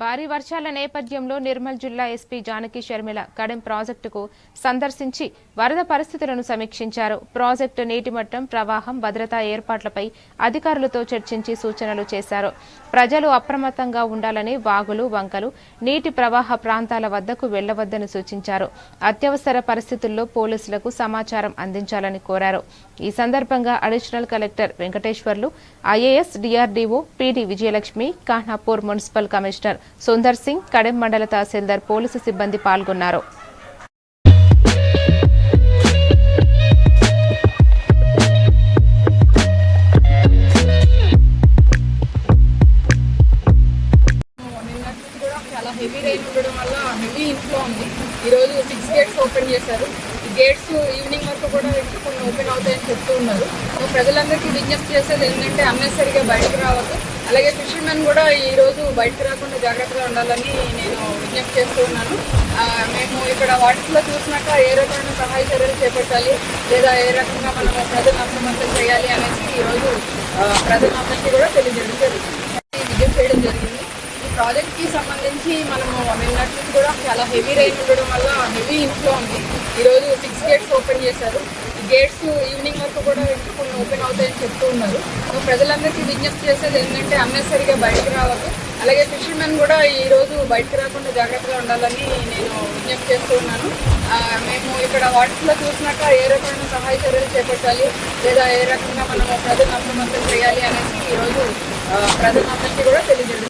భారీ వర్షాల నేపథ్యంలో నిర్మల్ జిల్లా ఎస్పీ జానకి షర్మిల కడెం ప్రాజెక్టుకు సందర్శించి వరద పరిస్థితులను సమీక్షించారు. ప్రాజెక్టు నీటి మట్టం, ప్రవాహం, భద్రతా ఏర్పాట్లపై అధికారులతో చర్చించి సూచనలు చేశారు. ప్రజలు అప్రమత్తంగా ఉండాలని, వాగులు, వంకలు, నీటి ప్రవాహ ప్రాంతాల వద్దకు వెళ్లవద్దని సూచించారు. అత్యవసర పరిస్థితుల్లో పోలీసులకు సమాచారం అందించాలని కోరారు. ఈ సందర్భంగా additional collector Venkateswarlu, IAS, DRDO, PD Vijayalakshmi, Khanapur municipal commissioner Sundar Singh, Kadem మండల తహసీల్దార్, పోలీసు సిబ్బంది పాల్గొన్నారు. చాలా హెవీ రైన్ ఉండడం వల్ల హెవీ ఇన్ఫ్లో ఉంది. ఈరోజు 6 గేట్స్ ఓపెన్ చేశారు. ఈ గేట్స్ ఈవినింగ్ వరకు కూడా కొన్ని ఓపెన్ అవుతాయని చెప్తూ ఉన్నారు. ప్రజలందరికీ విజ్ఞప్తి చేసేది ఏంటంటే అన్నెసరిగా బయటకు రావద్దు. అలాగే ఫిషర్మెన్ కూడా ఈరోజు బయటకు రాకుండా జాగ్రత్తగా ఉండాలని నేను విజ్ఞప్తి చేస్తూ ఉన్నాను. మేము ఇక్కడ వాటిలో చూసినాక ఏ రకమైన సహాయ చర్యలు చేపట్టాలి, లేదా ఏ రకంగా మనం ప్రజలను అప్రమత్తం చేయాలి అనేసి ఈరోజు ప్రజలందరికీ కూడా తెలియజేయడం జరిగింది. ప్రాజెక్ట్కి సంబంధించి మనము నిన్నటి కూడా చాలా హెవీ రైన్ ఉండడం వల్ల హెవీ ఇన్ఫ్లో ఉంది. ఈరోజు 6 గేట్స్ ఓపెన్ చేశారు. ఈ గేట్స్ ఈవినింగ్ వరకు కూడా కొన్ని ఓపెన్ అవుతాయని చెప్తూ ఉన్నారు. ప్రజలందరికీ విజ్ఞప్తి చేసేది ఏంటంటే అన్నెసరిగా బయటకు రావద్దు. అలాగే ఫిషర్మెన్ కూడా ఈరోజు బయటకు రాకుండా జాగ్రత్తగా ఉండాలని నేను విజ్ఞప్తి చేస్తూ ఉన్నాను. మేము ఇక్కడ వాటిలో చూసినాక ఏ రకమైన సహాయ చర్యలు చేపట్టాలి, లేదా ఏ రకంగా మనము ప్రజలను అప్రమత్తం చేయాలి అనేసి ఈరోజు ప్రజలందరికీ కూడా తెలియజేయడం